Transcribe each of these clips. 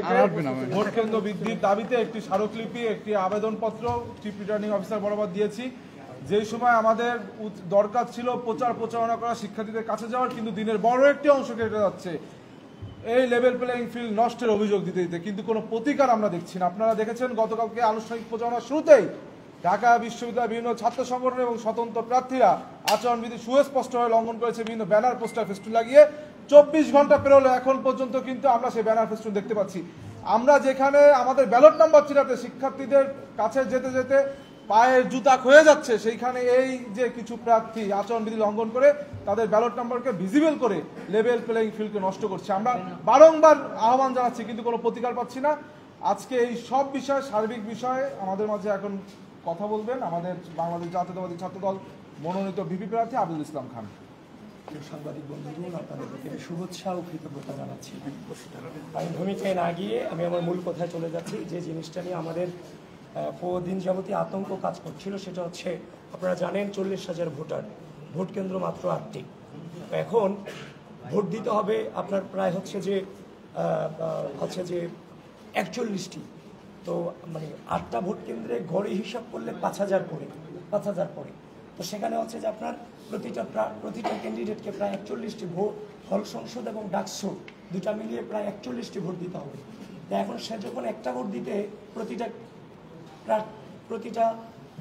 থেকে ভোট কেন্দ্র বৃদ্ধির দাবিতে একটি স্মারকলিপি, একটি আবেদনপত্র চিফ রিটার্নিং অফিসার বরাবর দিয়েছি। যে সময় আমাদের দরকার ছিল প্রচারণা করা, শিক্ষার্থীদের কাছে যাওয়ার, কিন্তু দিনের বড় একটি অংশ কেটে যাচ্ছে এই লেভেল প্লেইং ফিল্ড নষ্টের অভিযোগ দিতে দিতে, কিন্তু কোনো প্রতিকার আমরা দেখছি না। আপনারা দেখেছেন গতকালকে আনুষ্ঠানিক প্রচারণার শুরুতেই ঢাকা বিশ্ববিদ্যালয়ের বিভিন্ন ছাত্র সংগঠন এবং স্বতন্ত্র প্রার্থীরা আচরণবিধি সুস্পষ্টভাবে লঙ্ঘন করেছে, বিভিন্ন ব্যানার পোস্টার ফেস্টুন লাগিয়ে। 24 ঘন্টা পেরোলো, এখন পর্যন্ত কিন্তু আমরা সেই ব্যানার ফেস্টুন দেখতে পাচ্ছি। আমরা যেখানে আমাদের ব্যালট নাম্বার চিরাতে শিক্ষার্থীদের কাছে যেতে যেতে পায়ের জুতা ক্ষয়ে যাচ্ছে, সেইখানে এই যে কিছু প্রার্থী আচরণবিধি লঙ্ঘন করে তাদের ব্যালট নাম্বারকে ভিজিবল করে লেভেল প্লেইং ফিল্ডকে নষ্ট করছে। আমরা বারংবার আহ্বান জানাচ্ছি, কিন্তু কোনো প্রতিকার পাচ্ছি না। আজকে এই সব বিষয়ে, সার্বিক বিষয়ে আমাদের মাঝে এখন কথা বলবেন আমাদের বাংলাদেশ জাতীয়তাবাদী ছাত্রদল মনোনীত ভিপি প্রার্থী আবুল ইসলাম খান। সাংবাদিক বন্ধুগণ, আপনাদের প্রতি শুভেচ্ছা ও কৃতজ্ঞতা জানাচ্ছি। আমি ভূমিকায় না গিয়ে আমি আমার মূল কথায় চলে যাচ্ছি। যে জিনিসটা নিয়ে আমাদের দিন যাবতীয় আতঙ্ক কাজ করছিল সেটা হচ্ছে, আপনারা জানেন 40,000 ভোটার, ভোট কেন্দ্র মাত্র 8টি। এখন ভোট দিতে হবে আপনার প্রায় হচ্ছে যে 41টি। তো মানে 8টা ভোট কেন্দ্রে গড়ে হিসাব করলে 5,000 পড়ে। তো সেখানে হচ্ছে যে আপনার প্রতিটা ক্যান্ডিডেটকে প্রায় 41টি ভোট, হল সংসদ এবং ডাকসু দুটা মিলিয়ে প্রায় 41টি ভোট দিতে হবে। তা এখন সে যখন একটা ভোট দিতে প্রতিটা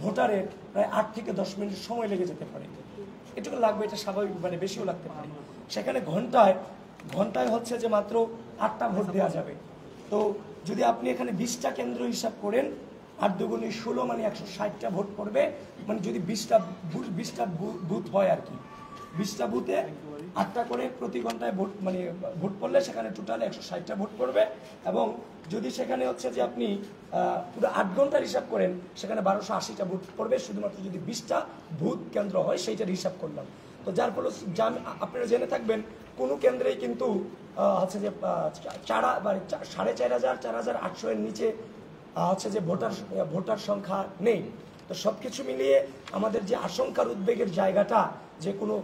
ভোটারের প্রায় 8 থেকে 10 মিনিট সময় লেগে যেতে পারে। এটুকু লাগবে, এটা স্বাভাবিক, মানে বেশিও লাগতে পারে। সেখানে ঘন্টায় হচ্ছে যে মাত্র 8টা ভোট দেওয়া যাবে। তো যদি আপনি এখানে 20টা কেন্দ্র হিসাব করেন, 8 দুগুণে 16, মানে 160টা ভোট পড়বে। মানে যদি 20টা বুথ হয় আর কি, 20টা বুথে 8টা করে প্রতি ঘন্টায় ভোট পড়লে সেখানে টোটাল 160টা ভোট পড়বে। এবং যদি সেখানে হচ্ছে যে আপনি পুরো 8 ঘন্টার হিসাব করেন, সেখানে 1280টা ভোট পড়বে, শুধুমাত্র যদি 20টা ভোট কেন্দ্র হয় সেইটার হিসাব করলাম। তো যার ফলে আপনারা জেনে থাকবেন, কোনো কেন্দ্রেই কিন্তু হচ্ছে যে 4,500 এর নিচে হচ্ছে যে ভোটার সংখ্যা নেই। তো সবকিছু মিলিয়ে আমাদের যে আশঙ্কার উদ্বেগের জায়গাটা, যে কোনো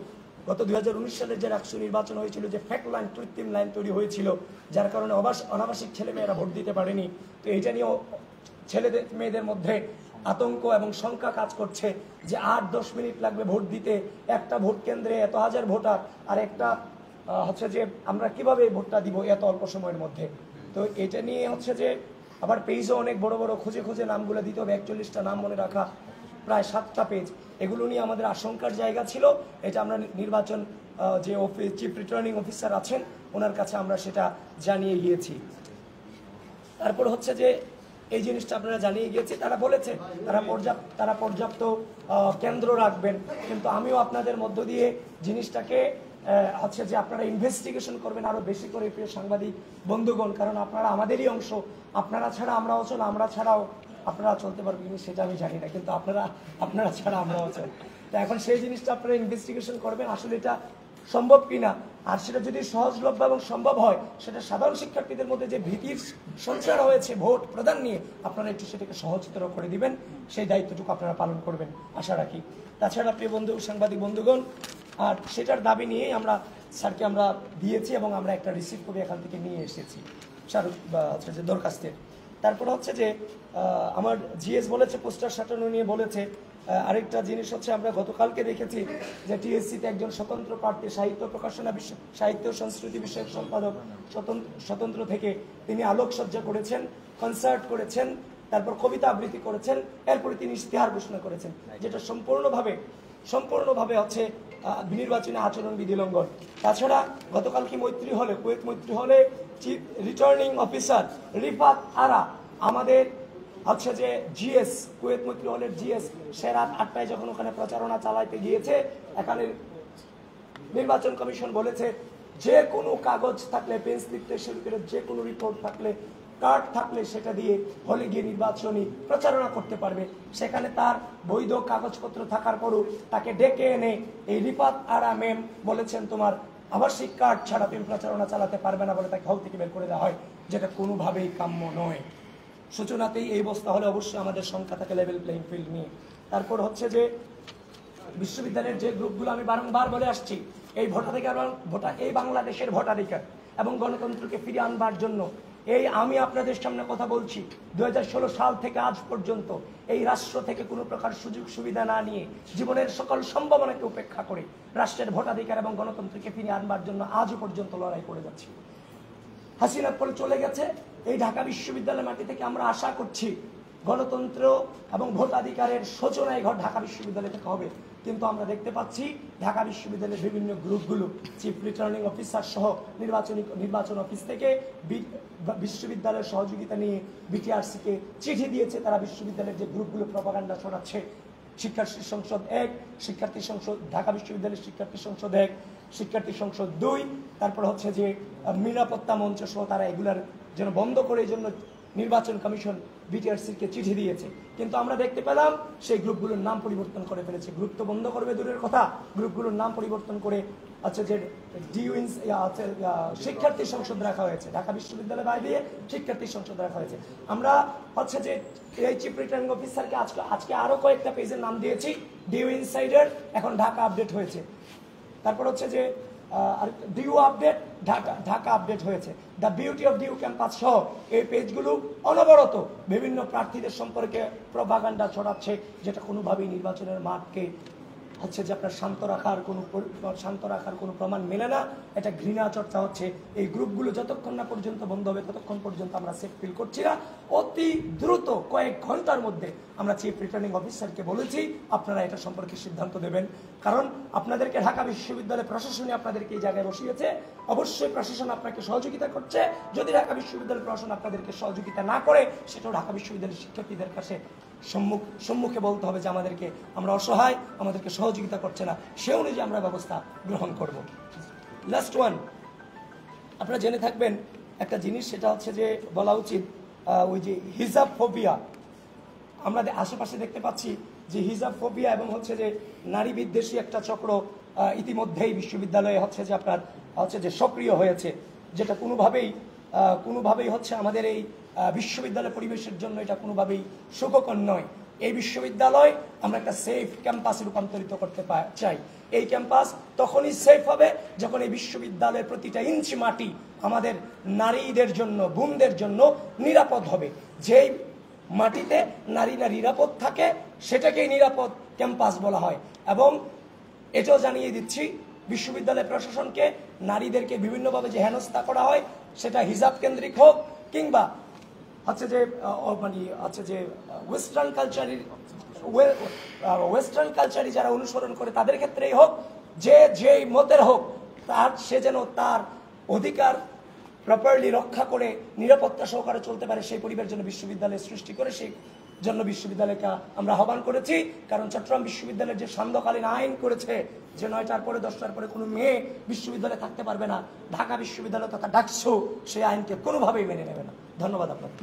গত 2019 সালের যে রাষ্ট্র নির্বাচন হয়েছিল, যে ফ্যাক্ট লাইন, কৃত্রিম লাইন তৈরি হয়েছিল, যার কারণে অনাবাসিক ছেলেমেয়েরা ভোট দিতে পারেনি। তো এটা নিয়েও ছেলেদের মেয়েদের মধ্যে আতঙ্ক এবং শঙ্কা কাজ করছে যে 8-10 মিনিট লাগবে ভোট দিতে, একটা ভোট কেন্দ্রে এত হাজার ভোটার, আর একটা হচ্ছে যে আমরা কিভাবে ভোটটা দিব এত অল্প সময়ের মধ্যে। তো এটা নিয়ে হচ্ছে যে আবার পেজও অনেক বড় বড় খুঁজে নামগুলো দিতে হবে, 41টা নাম মনে রাখা, প্রায় 7টা পেজ। এগুলো নিয়ে আমাদের আশঙ্কার জায়গা ছিল। এটা আমরা নির্বাচন যে চিফ রিটার্নিং অফিসার আছেন ওনার কাছে আমরা সেটা জানিয়ে গিয়েছি। তারপর হচ্ছে যে এই জিনিসটা আপনারা জানিয়ে গিয়েছি, তারা বলেছে তারা পর্যাপ্ত কেন্দ্র রাখবেন। কিন্তু আমিও আপনাদের মধ্য দিয়ে জিনিসটাকে হচ্ছে যে আপনারা ইনভেস্টিগেশন করবেন আরো বেশি করে, প্রিয় সাংবাদিক বন্ধুগণ, কারণ আপনারা আমাদেরই অংশ। আপনারা ছাড়া আমরাও চল, আমরা ছাড়াও আপনারা চলতে পারবেন সেটা আমি জানি না, কিন্তু আপনারা ছাড়া আমরাও চল। তো এখন সেই জিনিসটা আপনারা ইনভেস্টিগেশন করবেন, আসলে এটা সম্ভব কিনা। আর সেটা যদি সহজলভ্য এবং সম্ভব হয়, সেটা সাধারণ শিক্ষার্থীদের মধ্যে যে ভীতির সঞ্চার হয়েছে ভোট প্রদান নিয়ে, আপনারা একটু সেটাকে সহজতর করে দিবেন, সেই দায়িত্বটুকু আপনারা পালন করবেন আশা রাখি। তাছাড়া প্রিয় বন্ধু, সাংবাদিক বন্ধুগণ, আর সেটার দাবি নিয়েই আমরা স্যারকে আমরা দিয়েছি এবং আমরা একটা রিসিভ কপি এখান থেকে নিয়ে এসেছি হচ্ছে যে দরখাস্তের। তারপরে হচ্ছে যে আমার জিএস বলেছে পোস্টার সাটানো নিয়ে বলেছে। আরেকটা জিনিস হচ্ছে, আমরা গতকালকে দেখেছি যে টিএসসিতে একজন স্বতন্ত্র প্রার্থী, সাহিত্য প্রকাশনা সাহিত্য সংস্কৃতি বিষয়ক সম্পাদক স্বতন্ত্র থেকে তিনি আলোকসজ্জা করেছেন, কনসার্ট করেছেন, তারপর কবিতা আবৃত্তি করেছেন, এরপরে তিনি ইশতেহার ঘোষণা করেছেন, যেটা সম্পূর্ণভাবে হচ্ছে নির্বাচনী আচরণবিধি লঙ্ঘন। তাছাড়া গতকাল কি কুয়েত মৈত্রী হলে চিফ রিটার্নিং অফিসার রিফাত আরা, আমাদের হচ্ছে যে জিএস, কুয়েত মৈত্রী হলের জিএস, সে রাত 8টায় যখন ওখানে প্রচারণা চালাইতে গিয়েছে, এখানে নির্বাচন কমিশন বলেছে যে কোনো কাগজ থাকলে, পেন্স লিখতে শুরু করে যে কোনো রিপোর্ট থাকলে, কার্ড থাকলে সেটা দিয়ে হলে গিয়ে নির্বাচনী প্রচারণা করতে পারবে। সেখানে তার বৈধ কাগজপত্র থাকার পরও তাকে ডেকে এনে এই রিফাত আরা ম্যাম বলেছেন তোমার আবাসিক কার্ড ছাড়া তুমি প্রচারণা চালাতে পারবে না বলে তাকে হল থেকে বের করে দেওয়া হয়, যেটা কোনোভাবেই কাম্য নয়। সূচনাতেই এই অবস্থা হলে অবশ্যই আমাদের সংখ্যা থাকে লেভেল প্লেইং ফিল্ড নিয়ে। তারপর হচ্ছে যে বিশ্ববিদ্যালয়ের যে গ্রুপগুলো আমি বারংবার বলে আসছি, এই এই বাংলাদেশের ভোটাধিকার এবং গণতন্ত্রকে ফিরিয়ে আনবার জন্য এই আমি আপনাদের সামনে কথা বলছি 2016 সাল থেকে আজ পর্যন্ত এই রাষ্ট্র থেকে কোনো প্রকার সুযোগ সুবিধা না নিয়ে জীবনের সকল সম্ভাবনাকে উপেক্ষা করে রাষ্ট্রের ভোটাধিকার এবং গণতন্ত্রকে ফিরিয়ে আনবার জন্য আজও পর্যন্ত লড়াই করে যাচ্ছি। হাসিনা পরে চলে গেছে, এই ঢাকা বিশ্ববিদ্যালয় মাটি থেকে আমরা আশা করছি গণতন্ত্র এবং ভোটাধিকারের সূচনা এই ঘর ঢাকা বিশ্ববিদ্যালয় থেকে হবে। কিন্তু আমরা দেখতে পাচ্ছি ঢাকা বিশ্ববিদ্যালয়ের বিভিন্ন গ্রুপগুলো চিফ রিটার্নিং অফিসার সহ নির্বাচন অফিস থেকে বিশ্ববিদ্যালয়ের সহযোগিতা নিয়ে বিটিআরসিকে চিঠি দিয়েছে। তারা বিশ্ববিদ্যালয়ের যে গ্রুপগুলো প্রপাগান্ডা ছড়াচ্ছে, শিক্ষার্থী সংসদ 1, শিক্ষার্থী সংসদ, ঢাকা বিশ্ববিদ্যালয়ের শিক্ষার্থী সংসদ 1, শিক্ষার্থী সংসদ 2, তারপর হচ্ছে যে নিরাপত্তা মঞ্চ সহ তারা এগুলার যেন বন্ধ করে এই জন্য নির্বাচন কমিশন বিটিআরসিকে চিঠি দিয়েছে। কিন্তু আমরা দেখতে পেলাম সেই গ্রুপগুলোর নাম পরিবর্তন করে ফেলেছে। গ্রুপ তো বন্ধ করবে দূরের কথা, গ্রুপগুলোর নাম পরিবর্তন করে আচ্ছা যে শিক্ষার্থী সংসদ রাখা হয়েছে, ঢাকা বিশ্ববিদ্যালয় বাইরে দিয়ে শিক্ষার্থী সংসদ রাখা হয়েছে। আমরা হচ্ছে যে এই চিফ রিটার্নিং অফিসারকে আজকে আরো কয়েকটা পেজের নাম দিয়েছি, ডিউ ইনসাইডার এখন ঢাকা আপডেট হয়েছে, তারপর হচ্ছে যে ডিউ আপডেট ঢাকা আপডেট হয়েছে, the beauty of DU campus সহ এই পেজগুলো অনবরত বিভিন্ন প্রার্থীদের সম্পর্কে প্রপাগান্ডা ছড়াচ্ছে, যেটা কোনোভাবেই নির্বাচনের মাঠকে হচ্ছে যে আপনার শান্ত রাখার কোনো প্রমাণ মেলে না। এটা ঘৃণা চর্চা হচ্ছে। এই গ্রুপগুলো যতক্ষণ না পর্যন্ত বন্ধ হবে ততক্ষণ পর্যন্ত আমরা সেফ ফিল করছি না। অতি দ্রুত কয়েক ঘন্টার মধ্যে আমরা চিফ রিটার্নিং অফিসারকে বলেছি আপনারা এটা সম্পর্কে সিদ্ধান্ত দেবেন, কারণ আপনাদেরকে ঢাকা বিশ্ববিদ্যালয় প্রশাসনে আপনাদেরকে এই জায়গায় বসিয়েছে, অবশ্যই প্রশাসন আপনাকে সহযোগিতা করছে। যদি ঢাকা বিশ্ববিদ্যালয় প্রশাসন আপনাদেরকে সহযোগিতা না করে সেটাও ঢাকা বিশ্ববিদ্যালয়ের শিক্ষার্থীদের কাছে সম্মুখে বলতে হবে যে আমাদেরকে আমরা অসহায়, আমাদেরকে সহযোগিতা করছে না, সে অনুযায়ী আমরা ব্যবস্থা গ্রহণ করব। লাস্ট ওয়ান, আপনারা জেনে থাকবেন একটা জিনিস, সেটা হচ্ছে যে বলা উচিত ওই যে হিজাব ফোবিয়া আমরা আশেপাশে দেখতে পাচ্ছি যে হিজাব ফোবিয়া এবং হচ্ছে যে নারী বিদ্বেষী একটা চক্র ইতিমধ্যেই বিশ্ববিদ্যালয়ে হচ্ছে যে আপনার হচ্ছে যে সক্রিয় হয়েছে, যেটা কোনোভাবেই হচ্ছে আমাদের এই বিশ্ববিদ্যালয় পরিবেশের জন্য এটা কোনোভাবেই সুখকর নয়। এই বিশ্ববিদ্যালয় আমরা একটা সেফ ক্যাম্পাসে রূপান্তরিত করতে চাই। এই ক্যাম্পাস তখনই সেফ হবে যখন এই বিশ্ববিদ্যালয়ের প্রতিটা ইঞ্চি মাটি আমাদের নারীদের জন্য, বোনদের জন্য নিরাপদ হবে। যেই মাটিতে নারীরা নিরাপদ থাকে সেটাকেই নিরাপদ ক্যাম্পাস বলা হয়। এবং এটাও জানিয়ে দিচ্ছি বিশ্ববিদ্যালয় প্রশাসনকে, নারীদেরকে বিভিন্নভাবে যে হেনস্থা করা হয় সেটা হিজাব কেন্দ্রিক হোক কিংবা হচ্ছে যে মানে হচ্ছে যে ওয়েস্টার্ন কালচারই যারা অনুসরণ করে তাদের ক্ষেত্রেই হোক, যে মতের হোক, সে যেন তার অধিকার প্রপারলি রক্ষা করে নিরাপত্তা সহকারে চলতে পারে সেই পরিবেশ যেন বিশ্ববিদ্যালয় সৃষ্টি করে, সেই জন্য বিশ্ববিদ্যালয়কে আমরা আহ্বান করেছি। কারণ চট্টগ্রাম বিশ্ববিদ্যালয়ের যে সান্ধ্যকালীন আইন করেছে যে 9টার পরে 10টার পরে কোনো মেয়ে বিশ্ববিদ্যালয়ে থাকতে পারবে না, ঢাকা বিশ্ববিদ্যালয় তথা ডাকসু সেই আইনকে কোনোভাবেই মেনে নেবে না। ধন্যবাদ আপনাকে।